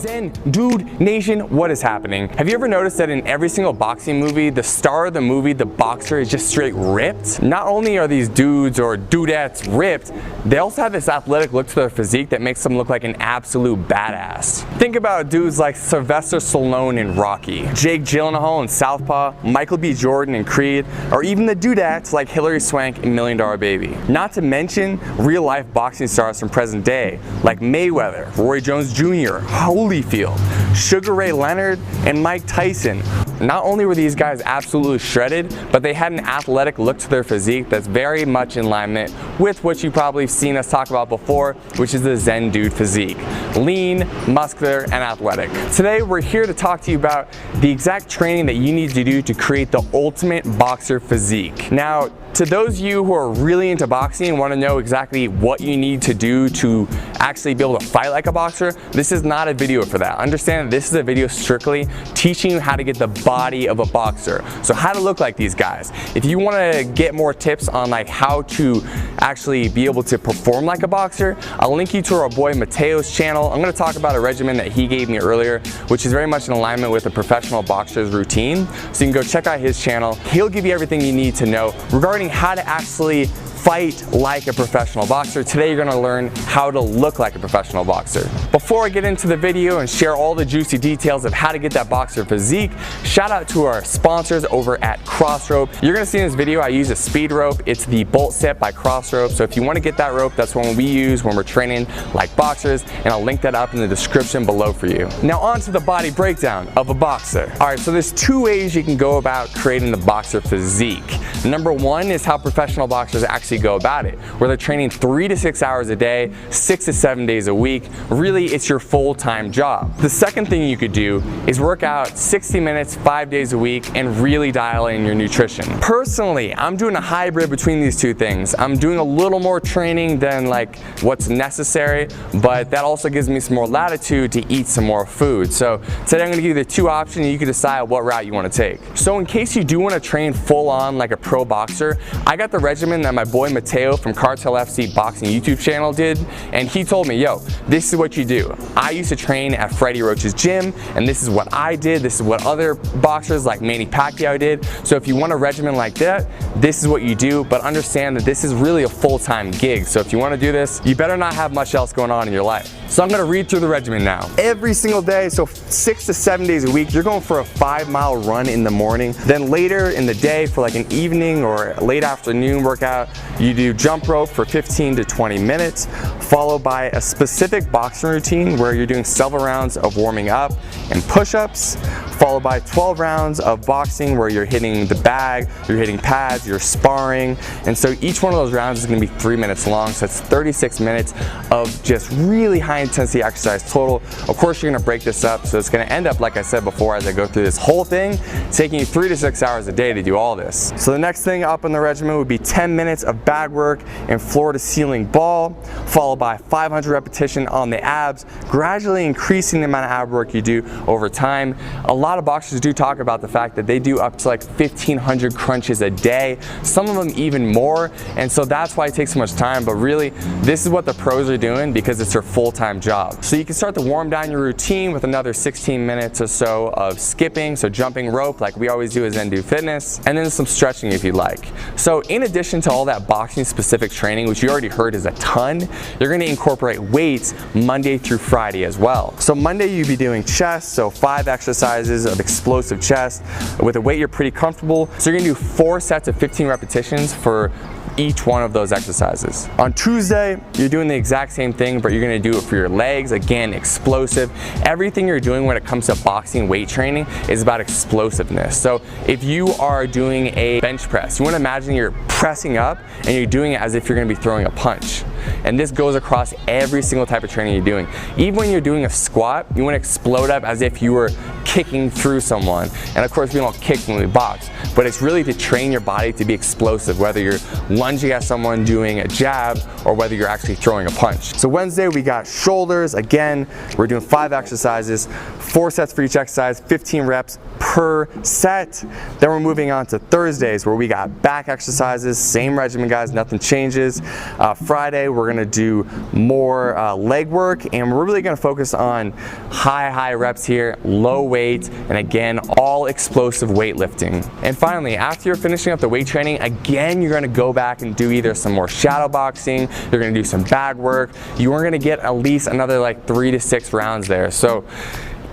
Zen Dude Nation, what is happening? Have you ever noticed that in every single boxing movie, the star of the movie, the boxer, is just straight ripped? Not only are these dudes or dudettes ripped, they also have this athletic look to their physique that makes them look like an absolute badass. Think about dudes like Sylvester Stallone in Rocky, Jake Gyllenhaal in Southpaw, Michael B. Jordan in Creed, or even the dudettes like Hilary Swank in $1 Million Baby. Not to mention real-life boxing stars from present day like Mayweather, Roy Jones Jr., Holyfield, Sugar Ray Leonard, and Mike Tyson. Not only were these guys absolutely shredded, but they had an athletic look to their physique that's very much in alignment with what you've probably seen us talk about before, which is the Zen Dude physique. Lean, muscular, and athletic. Today we're here to talk to you about the exact training that you need to do to create the ultimate boxer physique. Now, to those of you who are really into boxing and want to know exactly what you need to do to actually be able to fight like a boxer, this is not a video for that. Understand that this is a video strictly teaching you how to get the body of a boxer. So how to look like these guys. If you want to get more tips on like how to actually be able to perform like a boxer, I'll link you to our boy Mateo's channel. I'm going to talk about a regimen that he gave me earlier, which is very much in alignment with a professional boxer's routine. So you can go check out his channel. He'll give you everything you need to know regarding how to actually fight like a professional boxer. Today you're gonna learn how to look like a professional boxer. Before I get into the video and share all the juicy details of how to get that boxer physique, shout out to our sponsors over at Crossrope. You're gonna see in this video I use a speed rope. It's the bolt set by Crossrope. So if you wanna get that rope, that's one we use when we're training like boxers, and I'll link that up in the description below for you. Now on to the body breakdown of a boxer. All right, so there's two ways you can go about creating the boxer physique. Number one is how professional boxers actually go about it, where they're training 3 to 6 hours a day, 6 to 7 days a week. Really, it's your full-time job. The second thing you could do is work out 60 minutes, 5 days a week, and really dial in your nutrition. Personally, I'm doing a hybrid between these two things. I'm doing a little more training than like what's necessary, but that also gives me some more latitude to eat some more food. So today I'm gonna give you the two options and you can decide what route you wanna take. So in case you do wanna train full on like a pro boxer, I got the regimen that my boy Mateo from Cartel FC Boxing YouTube channel did, and he told me, yo, this is what you do. I used to train at Freddie Roach's gym, and this is what I did. This is what other boxers like Manny Pacquiao did. So if you want a regimen like that, this is what you do, but understand that this is really a full-time gig. So if you want to do this, you better not have much else going on in your life. So I'm going to read through the regimen now. Every single day, so 6 to 7 days a week, you're going for a 5-mile run in the morning. Then later in the day for like an evening or late afternoon workout, you do jump rope for 15 to 20 minutes, followed by a specific boxing routine where you're doing several rounds of warming up and push-ups, followed by 12 rounds of boxing where you're hitting the bag, you're hitting pads, you're sparring. And so each one of those rounds is going to be 3 minutes long. So it's 36 minutes of just really high intensity exercise total. Of course, you're going to break this up. So it's going to end up, like I said before, as I go through this whole thing, taking you 3 to 6 hours a day to do all this. So the next thing up in the regimen would be 10 minutes of bag work and floor to ceiling ball, followed by 500 repetition on the abs, gradually increasing the amount of ab work you do over time. A lot of boxers do talk about the fact that they do up to like 1,500 crunches a day, some of them even more, and so that's why it takes so much time. But really, this is what the pros are doing because it's their full-time job. So you can start to warm down your routine with another 16 minutes or so of skipping, so jumping rope like we always do as Zen Dude Fitness, and then some stretching if you like. So in addition to all that boxing specific training, which you already heard is a ton, you're going to incorporate weights Monday through Friday as well. So Monday you'll be doing chest, so 5 exercises of explosive chest with a weight you're pretty comfortable. So you're going to do 4 sets of 15 repetitions for each one of those exercises. On Tuesday, you're doing the exact same thing, but you're gonna do it for your legs. Again, explosive. Everything you're doing when it comes to boxing weight training is about explosiveness. So if you are doing a bench press, you wanna imagine you're pressing up and you're doing it as if you're gonna be throwing a punch. And this goes across every single type of training you're doing. Even when you're doing a squat, you wanna explode up as if you were kicking through someone. And of course, we don't kick when we box, but it's really to train your body to be explosive, whether you're lunging at someone doing a jab or whether you're actually throwing a punch. So Wednesday we got shoulders. Again, we're doing 5 exercises, 4 sets for each exercise, 15 reps per set. Then we're moving on to Thursdays where we got back exercises, same regimen guys, nothing changes. Friday we're gonna do more leg work, and we're really gonna focus on high reps here, low weight, and again, all explosive weightlifting. And finally, after you're finishing up the weight training, again, you're gonna go back and do either some more shadow boxing, you're gonna do some bag work, you are gonna get at least another like 3 to 6 rounds there. So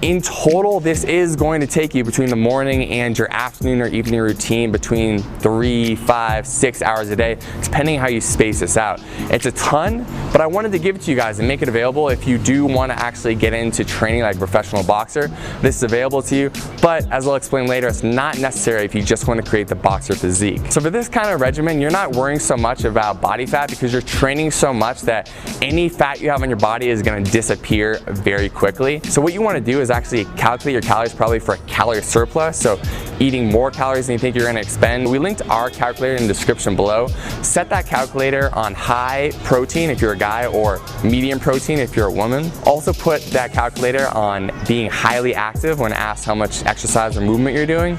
in total, this is going to take you between the morning and your afternoon or evening routine between 3, 5, 6 hours a day, depending how you space this out. It's a ton, but I wanted to give it to you guys and make it available if you do want to actually get into training like a professional boxer. This is available to you, but as I'll explain later, it's not necessary if you just want to create the boxer physique. So for this kind of regimen, you're not worrying so much about body fat because you're training so much that any fat you have on your body is going to disappear very quickly. So what you want to do is actually calculate your calories probably for a calorie surplus, so eating more calories than you think you're going to expend. We linked our calculator in the description below. Set that calculator on high protein if you're a guy or medium protein if you're a woman. Also put that calculator on being highly active when asked how much exercise or movement you're doing,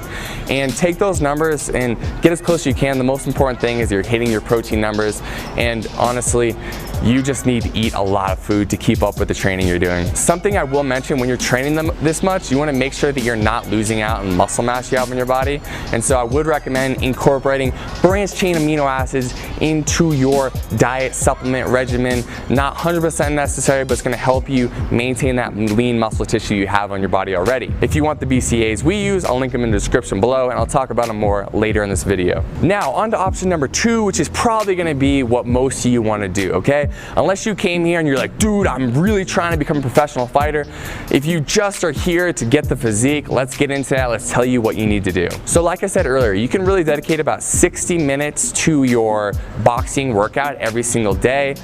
and take those numbers and get as close as you can. The most important thing is you're hitting your protein numbers, and honestly, you just need to eat a lot of food to keep up with the training you're doing. Something I will mention, when you're training them this much, you want to make sure that you're not losing out on muscle mass you have in your body. And so I would recommend incorporating branched chain amino acids into your diet supplement regimen. Not 100% necessary, but it's going to help you maintain that lean muscle tissue you have on your body already. If you want the BCAAs we use, I'll link them in the description below, and I'll talk about them more later in this video. Now on to option number 2, which is probably going to be what most of you want to do, okay? Unless you came here and you're like, dude, I'm really trying to become a professional fighter. If you just are here to get the physique, let's get into that. Let's tell you what you need to do. So like I said earlier, you can really dedicate about 60 minutes to your boxing workout every single day.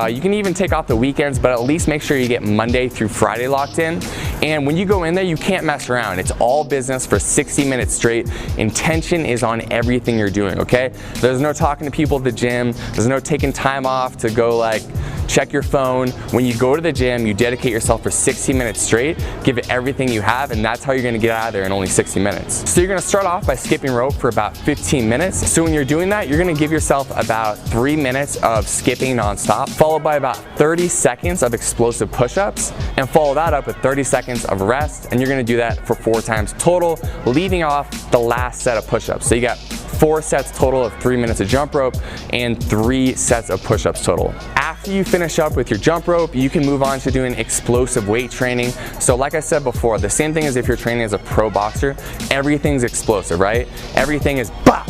You can even take off the weekends, but at least make sure you get Monday through Friday locked in. And when you go in there, you can't mess around. It's all business for 60 minutes straight. Intention is on everything you're doing, okay? There's no talking to people at the gym. There's no taking time off to go like check your phone. When you go to the gym, you dedicate yourself for 60 minutes straight, give it everything you have, and that's how you're gonna get out of there in only 60 minutes. So you're gonna start off by skipping rope for about 15 minutes. So when you're doing that, you're gonna give yourself about 3 minutes of skipping nonstop, followed by about 30 seconds of explosive push-ups, and follow that up with 30 seconds of rest, and you're gonna do that for 4 times total, leaving off the last set of push-ups. So you got 4 sets total of 3 minutes of jump rope and 3 sets of push-ups total. After you finish up with your jump rope, you can move on to doing explosive weight training. So like I said before, the same thing as if you're training as a pro boxer, everything's explosive, right? Everything is bop,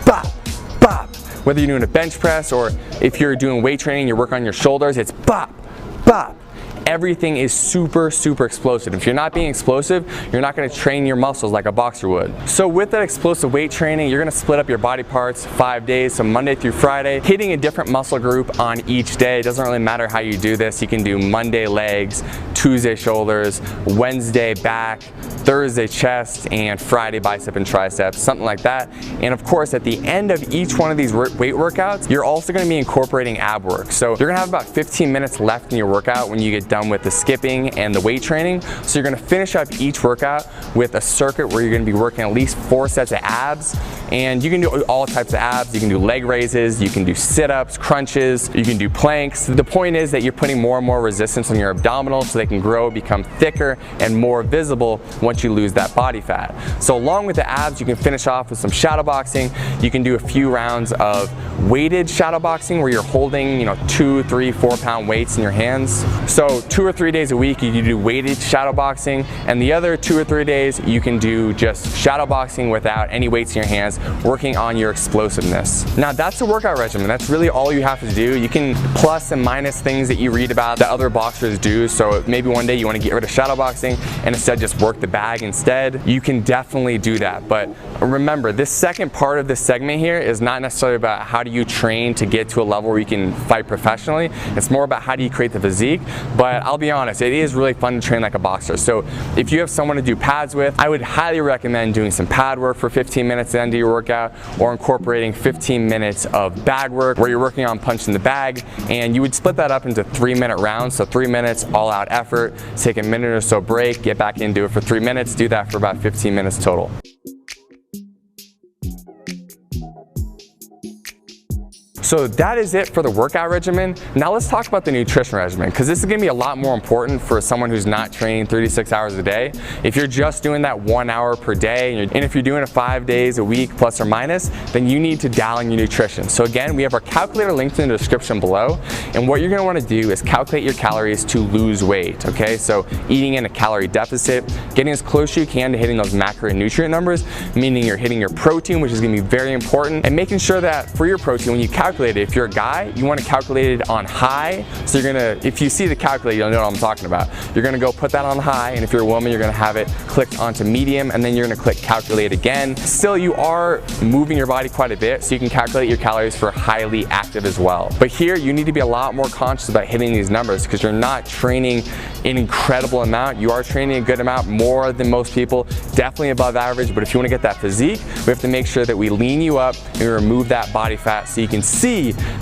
bop, bop. Whether you're doing a bench press or if you're doing weight training, you're working on your shoulders, it's bop, bop. Everything is super explosive. If you're not being explosive, you're not going to train your muscles like a boxer would. So with that explosive weight training, you're going to split up your body parts 5 days, so Monday through Friday, hitting a different muscle group on each day. It doesn't really matter how you do this. You can do Monday legs, Tuesday shoulders, Wednesday back, Thursday chest, and Friday bicep and triceps, something like that. And of course, at the end of each one of these weight workouts, you're also going to be incorporating ab work. So you're going to have about 15 minutes left in your workout when you get done with the skipping and the weight training. So you're going to finish up each workout with a circuit where you're going to be working at least 4 sets of abs. And you can do all types of abs. You can do leg raises, you can do sit-ups, crunches, you can do planks. The point is that you're putting more and more resistance on your abdominals so they can grow, become thicker, and more visible once you lose that body fat. So along with the abs, you can finish off with some shadow boxing. You can do a few rounds of weighted shadow boxing where you're holding, 2, 3, 4 pound weights in your hands. So 2 or 3 days a week, you can do weighted shadow boxing, and the other 2 or 3 days, you can do just shadow boxing without any weights in your hands, working on your explosiveness. Now that's the workout regimen. That's really all you have to do. You can plus and minus things that you read about that other boxers do. So maybe one day you want to get rid of shadow boxing and instead just work the bag instead. You can definitely do that. But remember, this second part of this segment here is not necessarily about how do you train to get to a level where you can fight professionally. It's more about how do you create the physique. But I'll be honest, it is really fun to train like a boxer. So if you have someone to do pads with, I would highly recommend doing some pad work for 15 minutes at the end of your workout, or incorporating 15 minutes of bag work where you're working on punching the bag, and you would split that up into 3-minute rounds. So 3 minutes all out effort, take a minute or so break, get back in, do it for 3 minutes, do that for about 15 minutes total. So that is it for the workout regimen. Now let's talk about the nutrition regimen, because this is gonna be a lot more important for someone who's not training 36 hours a day. If you're just doing that 1 hour per day, and if you're doing it 5 days a week plus or minus, then you need to dial in your nutrition. So again, we have our calculator linked in the description below, and what you're gonna wanna do is calculate your calories to lose weight, okay? So eating in a calorie deficit, getting as close as you can to hitting those macro and nutrient numbers, meaning you're hitting your protein, which is gonna be very important, and making sure that for your protein, when you calculate it, if you're a guy, you wanna calculate it on high. So you're gonna, if you see the calculator, you'll know what I'm talking about. You're gonna go put that on high, and if you're a woman, you're gonna have it clicked onto medium, and then you're gonna click calculate again. Still, you are moving your body quite a bit, so you can calculate your calories for highly active as well. But here, you need to be a lot more conscious about hitting these numbers, because you're not training an incredible amount. You are training a good amount, more than most people, definitely above average. But if you want to get that physique, we have to make sure that we lean you up and we remove that body fat so you can see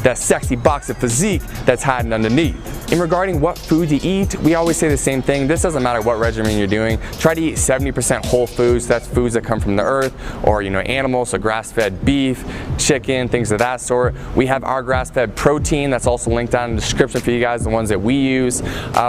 that sexy boxer physique that's hiding underneath. In regarding what food to eat, we always say the same thing. This doesn't matter what regimen you're doing. Try to eat 70% whole foods. That's foods that come from the earth, or animals, so grass-fed beef, chicken, things of that sort. We have our grass-fed protein that's also linked down in the description for you guys, the ones that we use.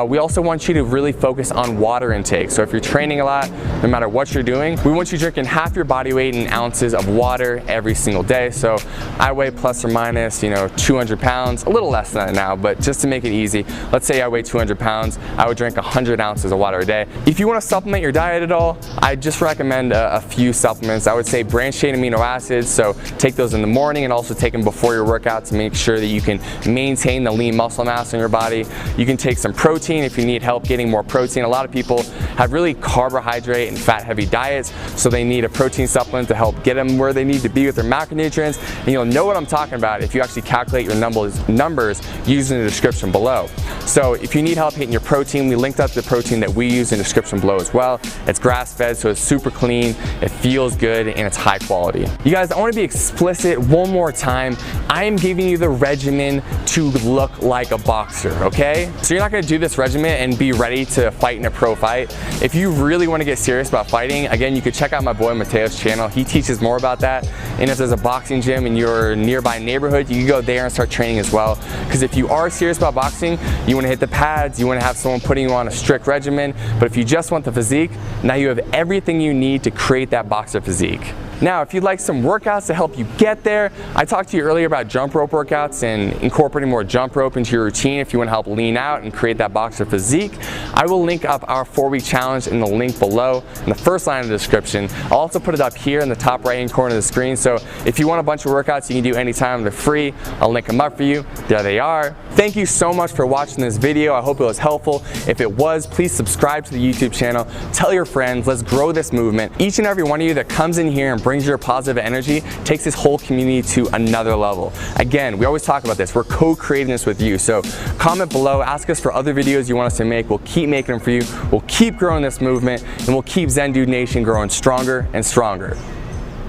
We also want you to really focus on water intake. So if you're training a lot, no matter what you're doing, we want you drinking half your body weight in ounces of water every single day. So I weigh plus or minus 200 pounds, a little less than that now, but just to make it easy, let's say I weigh 200 pounds, I would drink 100 ounces of water a day. If you want to supplement your diet at all, I just recommend a few supplements. I would say branched chain amino acids, so take those in the morning and also take them before your workout to make sure that you can maintain the lean muscle mass in your body. You can take some protein if you need help getting more protein. A lot of people have really carbohydrate and fat heavy diets, so they need a protein supplement to help get them where they need to be with their macronutrients, and you'll know what I'm talking about if you actually calculate your numbers using the description below. So if you need help hitting your protein, we linked up the protein that we use in the description below as well. It's grass-fed, so it's super clean, it feels good, and it's high quality. You guys, I want to be explicit one more time. I am giving you the regimen to look like a boxer, okay? So you're not going to do this regimen and be ready to fight in a pro fight. If you really want to get serious about fighting, again, you could check out my boy Mateo's channel. He teaches more about that. And if there's a boxing gym in your nearby neighborhood, you can go there and start training as well. Because if you are serious about boxing, you want to hit the pads, you want to have someone putting you on a strict regimen. But if you just want the physique, now you have everything you need to create that boxer physique. Now, if you'd like some workouts to help you get there, I talked to you earlier about jump rope workouts and incorporating more jump rope into your routine if you want to help lean out and create that boxer physique. I will link up our 4-week challenge in the link below in the first line of the description. I'll also put it up here in the top right-hand corner of the screen, so if you want a bunch of workouts you can do anytime, they're free. I'll link them up for you. There they are. Thank you so much for watching this video. I hope it was helpful. If it was, please subscribe to the YouTube channel. Tell your friends. Let's grow this movement. Each and every one of you that comes in here and brings your positive energy takes this whole community to another level. Again, we always talk about this. We're co-creating this with you. So comment below, ask us for other videos you want us to make. We'll keep making them for you. We'll keep growing this movement, and we'll keep Zen Dude Nation growing stronger and stronger.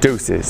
Deuces.